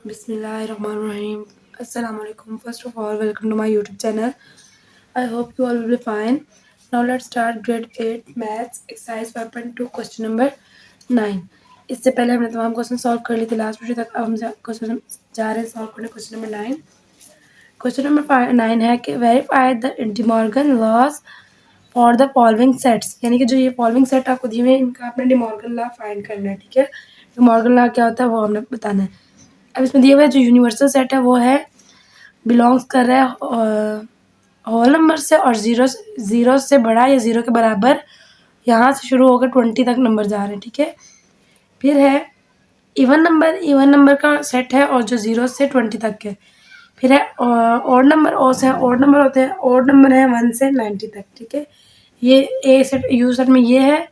Bismillahirrahmanirrahim. Assalamualaikum. First of all, welcome to my YouTube channel. I hope you all will be fine. Now let's start grade 8 maths exercise 5.2 question number 9. इससे पहले हमने तमाम question solve कर लिए थे last video तक. अब हम क्वेश्चन जा रहे हैं सॉल्व करने क्वेश्चन नंबर 9. क्वेश्चन नंबर 9 है कि verify the De Morgan laws for the following sets. यानी कि जो ये फॉलोइंग सेट आपको दिए हुए हैं इनका आपने डिमॉर्गन लॉ फाइंड करना है. ठीक है, डिमॉर्गन लॉ क्या होता है वो हमने बताना है. अब इसमें दिया हुआ जो यूनिवर्सल सेट है वो है बिलोंग्स कर रहा है होल नंबर से और ज़ीरो से बड़ा या ज़ीरो के बराबर यहाँ से शुरू होकर 20 तक नंबर जा रहे हैं. ठीक है, फिर है इवन नंबर का सेट है और जो 0 से 20 तक के. फिर है ऑड नंबर. ऑड नंबर होते हैं, ऑड नंबर है 1 से 90 तक. ठीक है, ये ए सेट यू सेट में ये है,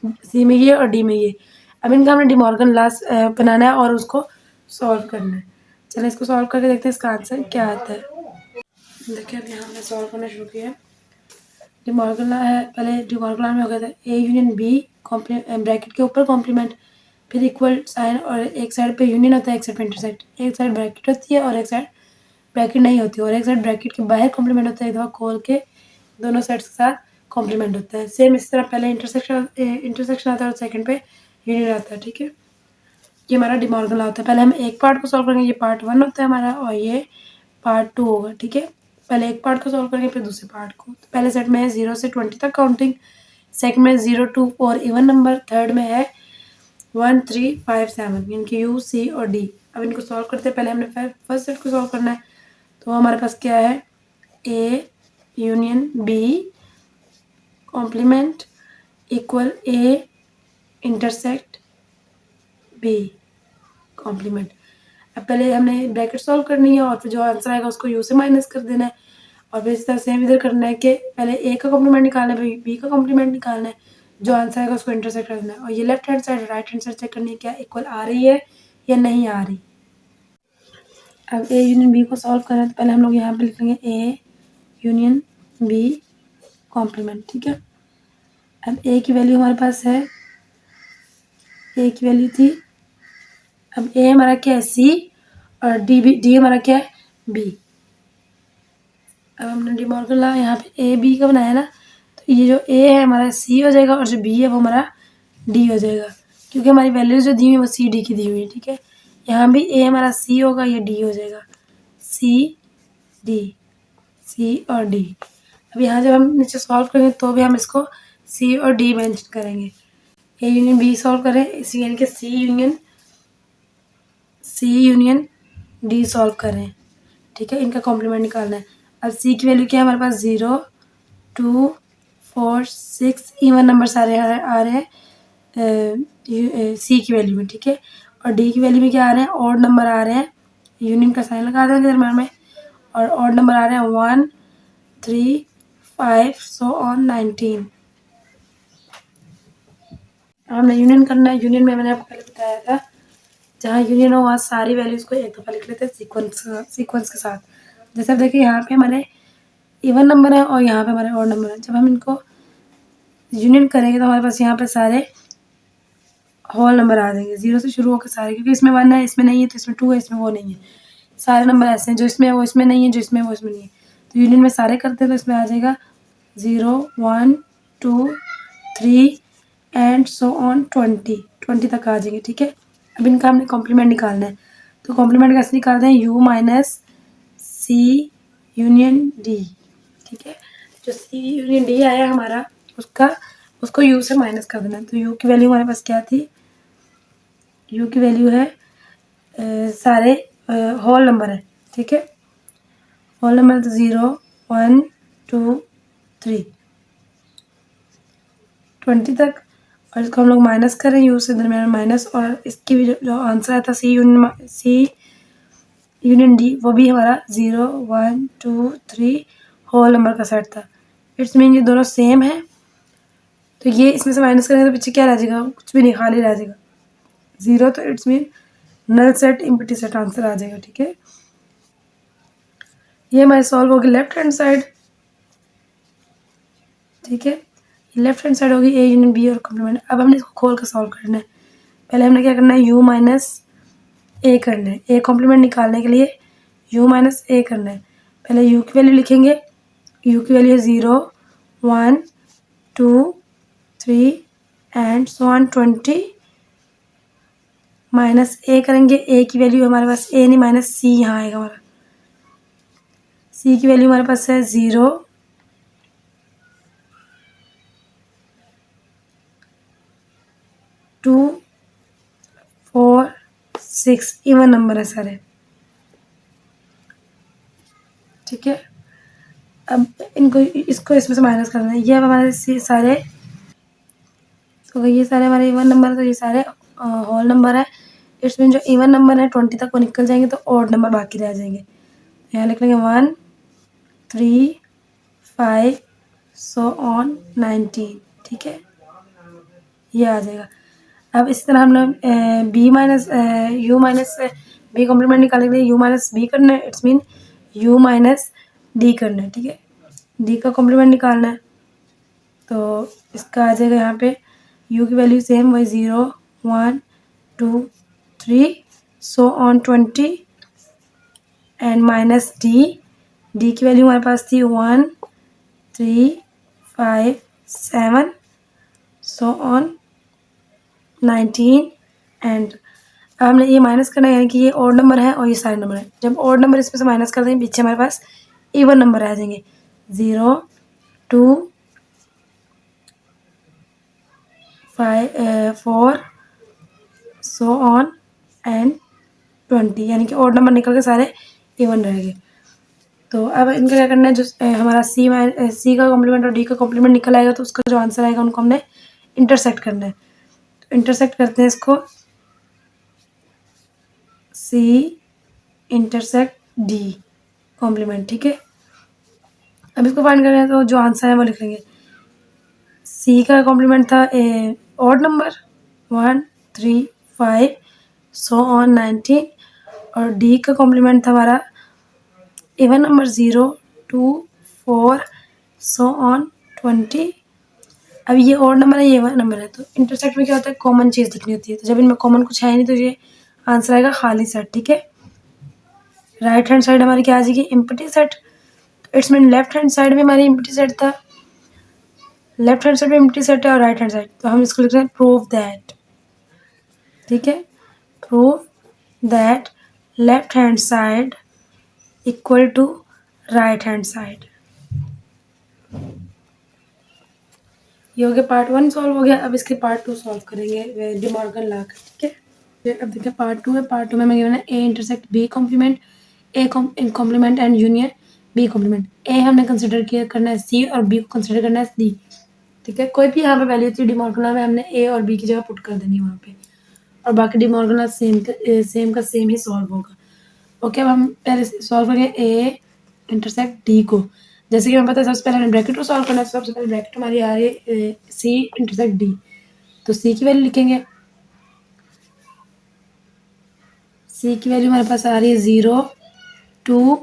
सी में ये और डी में ये. अब इनका हमने डिमॉर्गन लॉ बनाना है और उसको सॉल्व करना है. चलिए इसको सॉल्व करके देखते हैं इसका आंसर क्या आता है. देखिए अब यहाँ हमने सॉल्व करना शुरू किया. डिमॉर्गन लॉ है, पहले डिमॉर्गन लॉ में हो गया था ए यूनियन बी ब्रैकेट के ऊपर कॉम्प्लीमेंट, फिर इक्वल साइन और एक साइड पे यूनियन होता है एक साइड पे इंटरसेक्ट. एक साइड ब्रैकेट होती है और एक साइड ब्रैकेट नहीं होती और एक साइड ब्रैकेट के बाहर कॉम्प्लीमेंट होता है, एक दफ़ा खोल के दोनों साइड्स के साथ कॉम्प्लीमेंट होता है. सेम इस तरह पहले इंटरसेक्शन आता है और सेकंड पे यूनियन आता है. ठीक है, ये हमारा डिमॉर्गन लॉ होता है. पहले हम एक पार्ट को सॉल्व करेंगे, ये पार्ट 1 होता है हमारा और ये पार्ट 2 होगा. ठीक है, पहले एक पार्ट को सॉल्व करेंगे फिर दूसरे पार्ट को. तो पहले सेट में है 0 से 20 तक काउंटिंग, सेकंड में 0 to 4 इवन नंबर, थर्ड में है 1 3 5 7 यानी कि यू सी और डी. अब इनको सॉल्व करते हैं. पहले हमने फर्स्ट सेट को सॉल्व करना है. तो हमारे पास क्या है, A union B complement equal A intersect B complement. अब पहले हमने ब्रैकेट सॉल्व करनी है और फिर जो आंसर आएगा उसको यू से माइनस कर देना है और फिर इस तरह सेम इधर करना है कि पहले ए का कॉम्प्लीमेंट निकालना है फिर बी का कॉम्प्लीमेंट निकालना है, जो आंसर आएगा उसको इंटरसेक्ट कर देना है. और ये left hand side right hand side check करनी है क्या इक्वल आ रही है या नहीं आ रही. अब ए यूनियन बी को सॉल्व करना है तो पहले हम लोग यहाँ पे लिखेंगे ए यूनियन बी कॉम्प्लीमेंट. ठीक है, अब ए की वैल्यू हमारे पास है, ए की वैल्यू थी, अब ए हमारा क्या है सी और डी हमारा क्या है बी. अब हमने डिमॉर्गन लॉ यहाँ पे ए बी का बनाया ना, तो ये जो ए है हमारा सी हो जाएगा और जो बी है वो हमारा डी हो जाएगा, क्योंकि हमारी वैल्यूज जो दी हुई है वो सी डी की दी हुई है. ठीक है, यहाँ भी ए हमारा सी होगा, ये डी हो जाएगा, सी और डी. अब यहाँ जब हम नीचे सॉल्व करेंगे तो भी हम इसको सी और डी मेंशन करेंगे. ए यूनियन बी सॉल्व करें इसी यानी कि सी यूनियन डी सॉल्व करें. ठीक है, इनका कॉम्प्लीमेंट निकालना है. अब सी की वैल्यू क्या है हमारे पास 0 2 4 6 इवन नंबर सारे आ रहे हैं सी की वैल्यू में. ठीक है, और डी की वैल्यू में क्या आ रहे हैं ऑड नंबर आ रहे हैं, यूनियन का साइन लगा देंगे दरम्यान में, और ऑड नंबर आ रहे हैं 1 3 5 सो ऑन 19. हमने यूनियन करना है. यूनियन में मैंने आपको पहले बताया था जहाँ यूनियन हो वहाँ सारी वैल्यूज को एक दफ़ा लिख लेते हैं सीक्वेंस के साथ. जैसे अब देखिए यहाँ पे हमारे इवन नंबर है और यहाँ पे हमारे ऑड नंबर है. जब हम इनको यूनियन करेंगे तो हमारे पास यहाँ पे सारे होल नंबर आ जाएंगे 0 से शुरू होकर सारे, क्योंकि इसमें 1 है इसमें नहीं है तो इसमें 2 है इसमें वो नहीं है. सारे नंबर ऐसे हैं, जो इसमें है वो इसमें नहीं है, जो इसमें है वो इसमें नहीं है. तो यूनियन में सारे करते हैं तो इसमें आ जाएगा 0 1 2 3 एंड सो ऑन 20 तक आ जाएंगे. ठीक है, अब इनका हमने कॉम्प्लीमेंट निकालना है. तो कॉम्प्लीमेंट कैसे निकालते हैं, U minus C union D. ठीक है, जो सी यूनियन डी आया हमारा उसको यू से माइनस कर देना. तो यू की वैल्यू हमारे पास क्या थी, यू की वैल्यू है सारे होल नंबर है. ठीक है, होल नंबर तो 0 1 2 3 20 तक, और इसको हम लोग माइनस करें यू से दरम्यान माइनस, और इसकी भी जो आंसर आया था सी यूनियन डी वो भी हमारा 0 1 2 3 होल नंबर का सेट था. इट्स मीन ये दोनों सेम है, तो ये इसमें से माइनस करेंगे तो पीछे क्या रह जाएगा, कुछ भी नहीं, खाली रह जाएगा 0. तो it's mean null set empty set answer आ जाएगा. ठीक है, ये हमारी सॉल्व होगी लेफ्ट हैंड साइड. ठीक है, लेफ्ट हैंड साइड होगी ए यूनियन बी और कॉम्प्लीमेंट. अब हमने इसको खोल कर सॉल्व करना है. पहले हमने क्या करना है, यू माइनस ए करना है। ए कॉम्प्लीमेंट निकालने के लिए u माइनस ए करना है। पहले u की वैल्यू लिखेंगे। u की वैल्यू है 0, 1, 2, 3 एंड सो ऑन 20। माइनस ए करेंगे। ए की वैल्यू हमारे पास ए नहीं माइनस सी यहाँ आएगा हमारा। सी की वैल्यू हमारे पास है 0, 2, 4, 6 इवन नंबर है सारे। ठीक है, अब इनको इसको इसमें से माइनस करना है। ये अब हमारे सारे, तो ये सारे हमारे इवन नंबर है, तो ये सारे होल नंबर है। इसमें जो इवन नंबर है 20 तक वो निकल जाएंगे, तो ऑड नंबर बाकी रह जाएंगे। यहाँ लिख लेंगे 1, 3, 5 सो ऑन 19। ठीक है, ये आ जाएगा। अब इसी तरह हमने B minus U minus B complement निकालने के लिए यू माइनस बी करना है। It's mean U minus D करना है। ठीक है, डी का कॉम्प्लीमेंट निकालना है, तो इसका आ जाएगा यहाँ पे u की वैल्यू सेम वही 0, 1, 2, 3 so on 20 and minus D की वैल्यू हमारे पास थी 1, 3, 5, 7 सो ऑन 19 एंड अब हमने ये माइनस करना है, यानी कि ये ऑड नंबर है और ये सारे नंबर है। जब ऑड नंबर इसमें से माइनस कर देंगे पीछे हमारे पास इवन नंबर आ जाएंगे 0, 2, 5, 4 सो ऑन एंड 20, यानी कि ऑड नंबर निकल के सारे इवन रहेंगे। तो अब इनका क्या करना है, जो हमारा सी का कॉम्प्लीमेंट और डी का कॉम्प्लीमेंट निकल आएगा, तो उसका जो आंसर आएगा उनको हमने इंटरसेक्ट करना है। तो इंटरसेक्ट करते हैं इसको, सी इंटरसेक्ट डी कॉम्प्लीमेंट। ठीक है, अब इसको फाइंड करना है, तो जो आंसर है वो लिख लेंगे। सी का कॉम्प्लीमेंट था ऑड नंबर 1, 3, 5 सो ऑन 19 और डी का कॉम्प्लीमेंट था हमारा इवन नंबर 0, 2, 4 सो ऑन 20। अब ये ऑड नंबर है, ये इवन नंबर है, तो इंटरसेक्ट में क्या होता है, कॉमन चीज़ लिखनी होती है। तो जब इनमें कॉमन कुछ है नहीं, तो ये आंसर आएगा खाली सेट। ठीक है, राइट हैंड साइड हमारी क्या आ जाएगी, empty set. It's mean left hand side में हमारी एम्प्टी सेट था, लेफ्ट हैंड साइड में एम्प्टी सेट है और राइट हैंड साइड, तो हम इसको लिख रहे हैं प्रूव दैट। ठीक है, prove that left hand side equal to right hand side. ये हो गया पार्ट 1 सॉल्व हो गया। अब इसके पार्ट 2 सॉल्व करेंगे डी मॉर्गन लॉ का। ठीक है, अब देखिए पार्ट 2 है। पार्ट 2 में मैं गिवन है A intersect B complement, A complement and union B complement. A हमने कंसिडर किया करना है सी और बी को कंसिडर करना है डी। ठीक है, कोई भी यहाँ पे वैल्यू थी डी मॉर्गन लॉ में, हमने ए और बी की जगह पुट कर देनी है वहाँ पे, और बाकी डी मॉर्गन लॉ सेम का सेम ही सॉल्व होगा। ओके, अब हम पहले सॉल्व करेंगे ए इंटरसेक्ट डी को। जैसे कि हमें पता है सबसे पहले हमें ब्रैकेट को सॉल्व करना है, सबसे पहले ब्रैकेट हमारी आ रही है सी इंटरसेक्ट डी, तो सी की वैल्यू लिखेंगे। सी की वैल्यू हमारे पास आ रही है 0, 2,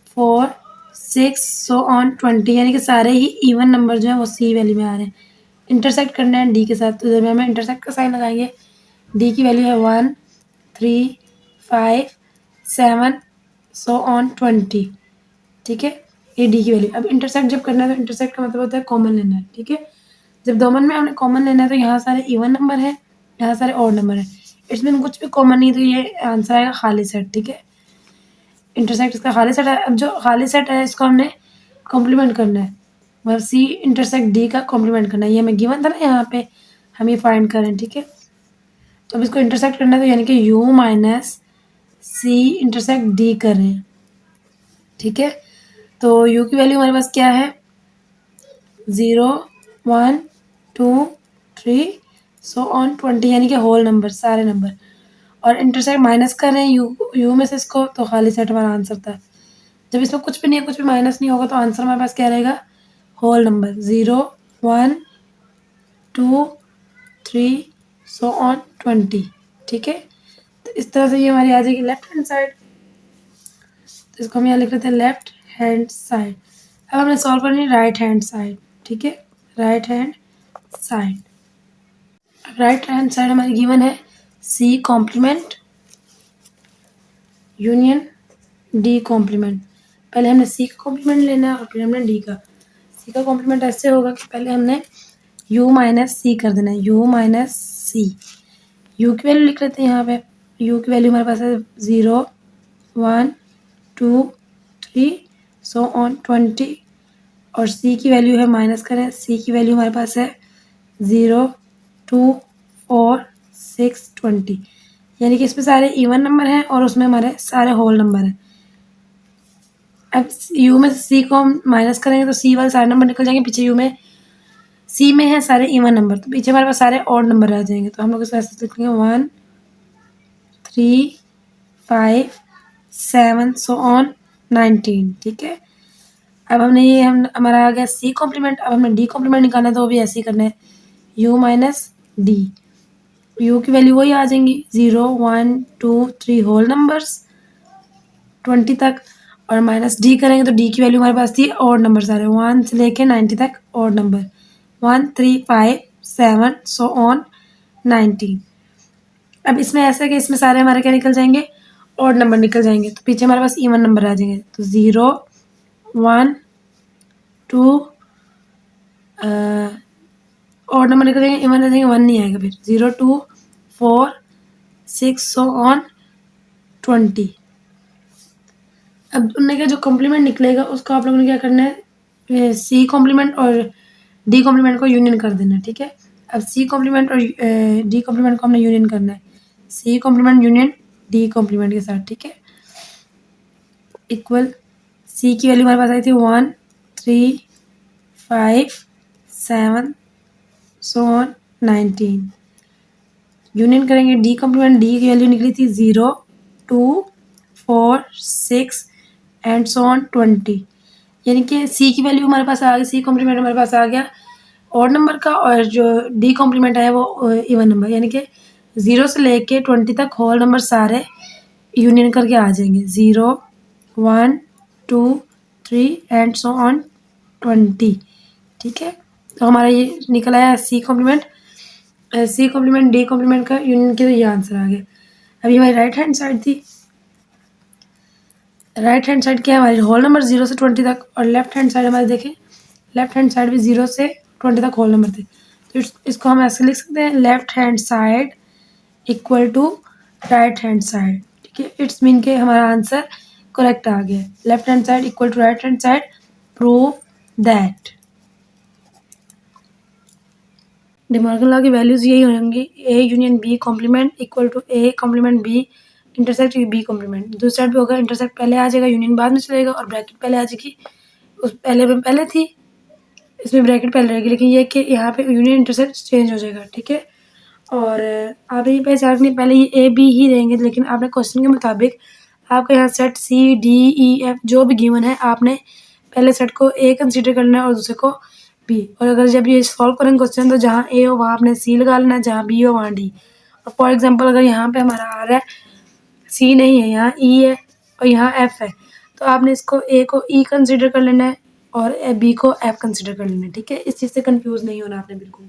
4, 6 सो ऑन 20, यानी कि सारे ही इवन नंबर जो है वो सी वैल्यू में आ रहे हैं। इंटरसेक्ट करना है डी के साथ, तो जब हमें इंटरसेक्ट का साइन लगाएंगे, डी की वैल्यू है 1, 3, 5, 7 सो ऑन 20। ठीक है, ये डी की वैल्यू। अब इंटरसेक्ट जब करना है, तो इंटरसेक्ट का मतलब होता है कॉमन लेना है। ठीक है, जब दोनों में हमने कॉमन लेना है, तो यहाँ सारे इवन नंबर है, यहाँ सारे ऑड नंबर है। इसमें कुछ भी कॉमन नहीं, तो ये आंसर आएगा खाली सेट। ठीक है, इंटरसेक्ट इसका खाली सेट है। अब जो खाली सेट है इसको हमने कॉम्प्लीमेंट करना है, मतलब सी इंटरसेक्ट डी का कॉम्प्लीमेंट करना है। ये हमें गिवन था ना यहाँ पे, हम ये फाइंड करें। ठीक है, तो अब इसको इंटरसेक्ट करना है, तो यानी कि U minus C intersect D कर रहे हैं। ठीक है, तो u की वैल्यू हमारे पास क्या है, 0, 1, 2, 3 सो ऑन 20, यानी कि होल नंबर सारे नंबर, और इंटरसेक्ट माइनस कर रहे हैं यू में से इसको, तो खाली सेट हमारा आंसर था। जब इसमें कुछ भी नहीं है, कुछ भी माइनस नहीं होगा, तो आंसर हमारे पास क्या रहेगा, होल नंबर 0, 1, 2, 3 सो ऑन 20। ठीक है, तो इस तरह से ये हमारी आ जाएगी लेफ्ट हैंड साइड। तो इसको हम यहाँ लिख लेते हैं लेफ्ट हैंड साइड। अब हमने सॉल्व करनी है राइट हैंड साइड। ठीक है, राइट हैंड साइड। अब राइट हैंड साइड हमारी गिवन है C complement union D complement. पहले हमने सी का कॉम्प्लीमेंट लेना है और फिर हमने डी का। सी का कॉम्प्लीमेंट ऐसे होगा कि पहले हमने u माइनस सी कर देना है, u माइनस सी। u की वैल्यू लिख लेते हैं यहाँ पे। u की वैल्यू हमारे पास है 0, 1, 2, 3 सो ऑन 20। और c की वैल्यू है, माइनस करें, c की वैल्यू हमारे पास है 0, 2, 4, 6, 20। यानी कि इसमें सारे इवन नंबर हैं और उसमें हमारे सारे होल नंबर हैं। अब u में c को हम माइनस करेंगे तो c वाले सारे नंबर निकल जाएंगे। पीछे u में c में है सारे इवन नंबर, तो पीछे हमारे पास सारे ऑड नंबर रह जाएंगे। तो हम लोग इसको ऐसे लिखेंगे 1, 3, 5, 7 सो ऑन 19। ठीक है। अब हमने ये हमारा आ गया सी कॉम्प्लीमेंट। अब हमें डी कॉम्प्लीमेंट निकालना है तो वो भी ऐसे ही करना है, u माइनस डी। u की वैल्यू वही आ जाएंगी 0, 1, 2, 3 होल नंबर्स 20 तक। और माइनस डी करेंगे तो डी की वैल्यू हमारे पास थी ऑड नंबर सारे 1 से लेके 90 तक ऑड नंबर 1, 3, 5, 7 सो ऑन 19। अब इसमें ऐसा है कि इसमें सारे हमारे क्या निकल जाएंगे, ऑड नंबर निकल जाएंगे। तो पीछे हमारे पास इवन नंबर आ जाएंगे। तो 0, 1, 2 ऑड नंबर निकल जाएंगे, इवन आ जाएंगे, 1 नहीं आएगा। फिर 0, 2, 4, 6 सो ऑन 20। अब उनने का जो कॉम्प्लीमेंट निकलेगा उसको आप लोगों ने क्या करना है, सी कॉम्प्लीमेंट और डी कॉम्प्लीमेंट को यूनियन कर देना है। ठीक है। अब सी कॉम्प्लीमेंट और डी कॉम्प्लीमेंट को हमने यूनियन करना है, C complement union D complement के साथ। ठीक है। इक्वल सी की वैल्यू हमारे पास आई थी 1, 3, 5, 7 सो ऑन 19। यूनियन करेंगे डी कॉम्प्लीमेंट, डी की वैल्यू निकली थी 0, 2, 4, 6 एंड सो ऑन 20। यानी कि सी की वैल्यू हमारे पास आ गई, सी कॉम्प्लीमेंट हमारे पास आ गया ऑड नंबर का, और जो डी कॉम्प्लीमेंट है वो इवन नंबर, यानी कि 0 से लेके 20 तक होल नंबर सारे यूनियन करके आ जाएंगे 0, 1, 2, 3 एंड सो ऑन 20। ठीक है। तो हमारा ये निकल आया C complement, C complement D complement का यूनियन किया, तो ये आंसर आ गया। अभी हमारी राइट हैंड साइड थी, राइट हैंड साइड क्या है हमारी, होल नंबर 0 से 20 तक, और लेफ्ट हैंड साइड हमारे देखें, लेफ्ट हैंड साइड भी 0 से 20 तक होल नंबर थे। तो इसको हम ऐसे लिख सकते हैं, left hand side equal to right hand side. ठीक है। इट्स मीन के हमारा आंसर करेक्ट आ गया, left hand side equal to right hand side, prove that. De Morgan law की वैल्यूज यही होंगी, A union B complement equal to A complement B intersect B complement. दूसरी साइड भी होगा, इंटरसेक्ट पहले आ जाएगा, यूनियन बाद में चलेगा, और ब्रैकेट पहले आ जाएगी। उस पहले में पहले थी, इसमें ब्रैकेट पहले रहेगी, लेकिन ये कि यहाँ पे यूनियन इंटरसेक्ट चेंज हो जाएगा। ठीक है। और आप ये पहचान नहीं, पहले ये ए बी ही रहेंगे, लेकिन आपने क्वेश्चन के मुताबिक आपके यहाँ set C D E F जो भी गिवन है, आपने पहले सेट को ए कंसीडर करना है और दूसरे को बी। और अगर जब ये सॉल्व करेंगे क्वेश्चन, तो जहाँ ए हो वहाँ आपने सी लगा लेना है, जहाँ बी हो वहाँ डी। और फॉर एग्जाम्पल अगर यहाँ पे हमारा आ रहा है सी नहीं है, यहाँ ई है और यहाँ एफ है, तो आपने इसको ए को ई कंसीडर कर लेना है और बी को एफ कंसीडर कर लेना है। ठीक है। इस चीज़ से कंफ्यूज नहीं होना आपने बिल्कुल।